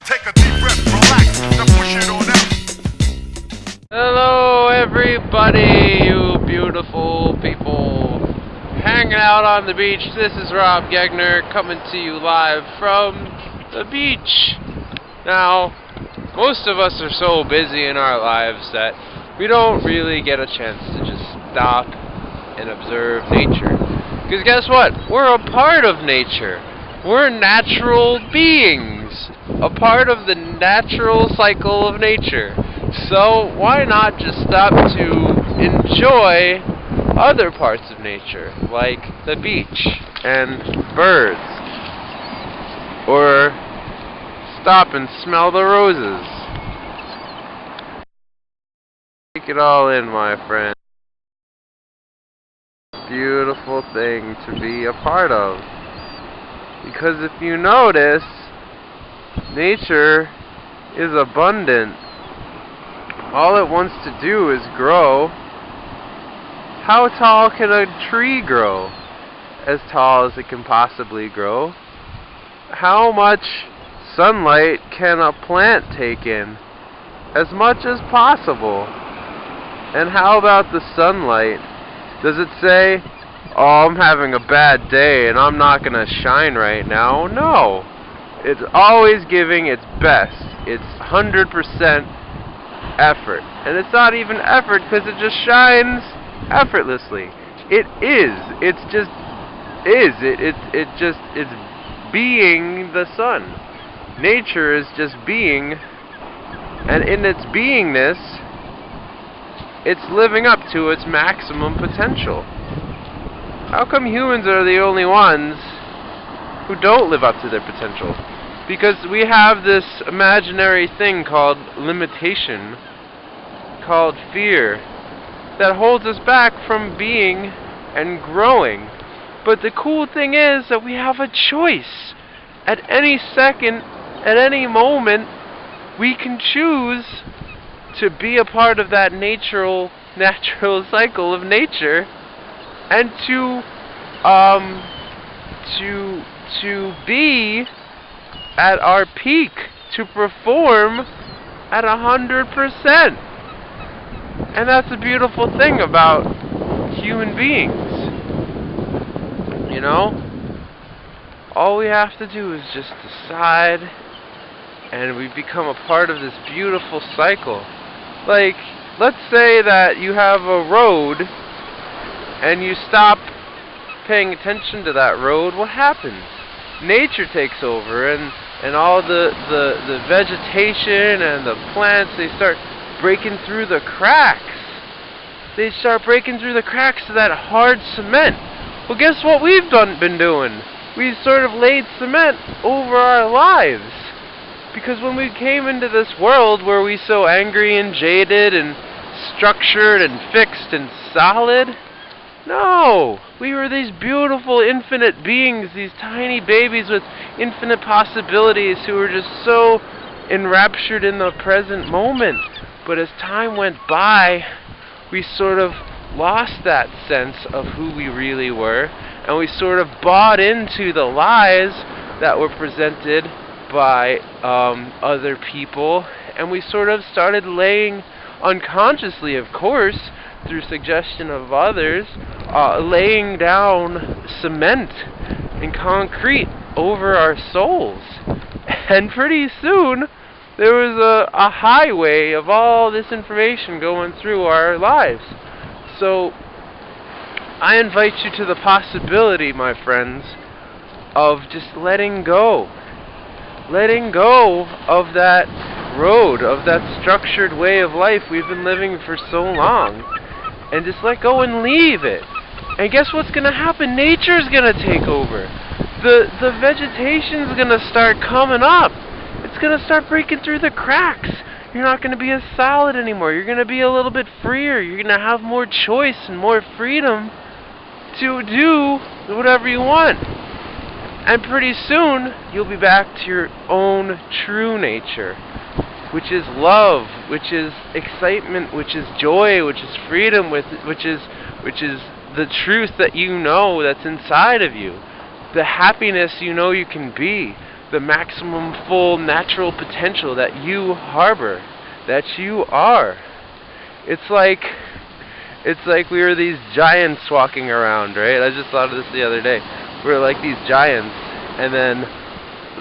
Take a deep breath, relax, now push it on out. Hello everybody, you beautiful people hanging out on the beach. This is Rob Gegner coming to you live from the beach. Now, most of us are so busy in our lives that we don't really get a chance to just stop and observe nature. Because guess what? We're a part of nature. We're natural beings, a part of the natural cycle of nature. So why not just stop to enjoy other parts of nature, like the beach and birds, or stop and smell the roses. Take it all in, my friend. Beautiful thing to be a part of. Because if you notice, nature is abundant. All it wants to do is grow. How tall can a tree grow? As tall as it can possibly grow. How much sunlight can a plant take in? As much as possible. And how about the sunlight? Does it say, oh, I'm having a bad day and I'm not going to shine right now? No. It's always giving its best. It's 100% effort. And it's not even effort because it just shines effortlessly. It is. It's just is. It's being the sun. Nature is just being, and in its beingness, it's living up to its maximum potential. How come humans are the only ones who don't live up to their potential? Because we have this imaginary thing called limitation, called fear, that holds us back from being and growing. But the cool thing is that we have a choice. At any second, at any moment, we can choose to be a part of that natural cycle of nature, and to be at our peak, to perform at 100%. And that's a beautiful thing about human beings. You know? All we have to do is just decide, and we become a part of this beautiful cycle. Like, let's say that you have a road and you stop paying attention to that road. What happens? Nature takes over, and all the vegetation and the plants, they start breaking through the cracks. They start breaking through the cracks of that hard cement. Well, guess what we've been doing? We've sort of laid cement over our lives. Because when we came into this world, were we so angry and jaded and structured and fixed and solid? No! We were these beautiful infinite beings, these tiny babies with infinite possibilities who were just so enraptured in the present moment. But as time went by, we sort of lost that sense of who we really were, and we sort of bought into the lies that were presented by other people, and we sort of started laying, unconsciously of course, through suggestion of others, laying down cement and concrete over our souls. And pretty soon there was a highway of all this information going through our lives. So I invite you to the possibility, my friends, of just letting go. Letting go of that road, of that structured way of life we've been living for so long. And just let go and leave it. And guess what's going to happen? Nature's going to take over. The vegetation's going to start coming up. It's going to start breaking through the cracks. You're not going to be as solid anymore. You're going to be a little bit freer. You're going to have more choice and more freedom to do whatever you want. And pretty soon, you'll be back to your own true nature, which is love, which is excitement, which is joy, which is freedom, which is the truth that you know that's inside of you, the happiness you know you can be, the maximum full natural potential that you harbor, that you are. It's like we were these giants walking around, right? I just thought of this the other day. We were like these giants, and then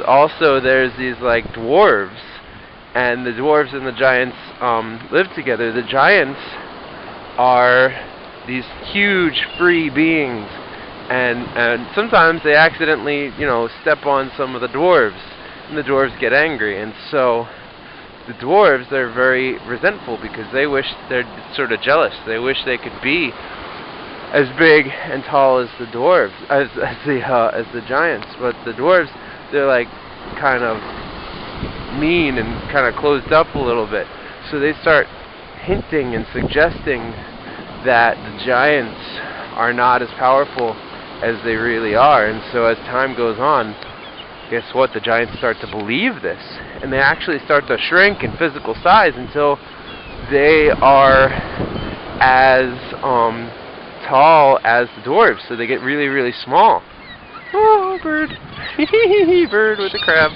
also there's these like dwarves, and the dwarves and the giants live together. The giants are these huge free beings, and sometimes they accidentally, step on some of the dwarves, and the dwarves get angry, and so the dwarves, they're very resentful because they're sort of jealous. They wish they could be as big and tall as the dwarves, as the giants. But the dwarves, they're like kind of mean and kind of closed up a little bit. So they start hinting and suggesting that the giants are not as powerful as they really are. And so as time goes on, guess what? The giants start to believe this, and they actually start to shrink in physical size until they are as tall as the dwarves. So they get really, really small. Oh, bird. Bird with the crab.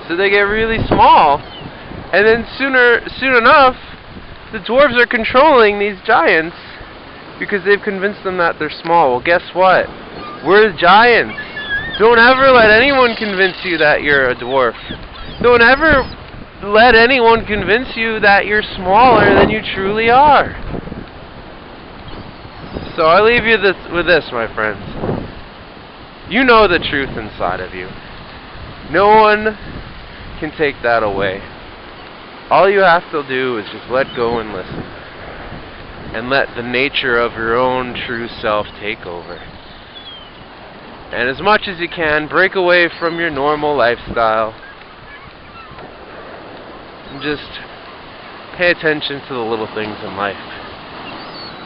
So they get really small, and then soon enough, the dwarves are controlling these giants because they've convinced them that they're small. Well, guess what? We're giants. Don't ever let anyone convince you that you're a dwarf. Don't ever let anyone convince you that you're smaller than you truly are. So I leave you with this, my friends. You know the truth inside of you. No one can take that away. All you have to do is just let go and listen. And let the nature of your own true self take over. And as much as you can, break away from your normal lifestyle. And just pay attention to the little things in life.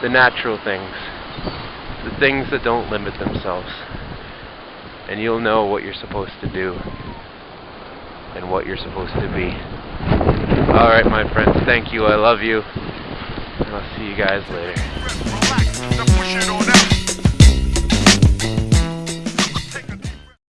The natural things. The things that don't limit themselves. And you'll know what you're supposed to do. And what you're supposed to be. Alright, my friends, thank you. I love you. And I'll see you guys later. Relax, now push it on out.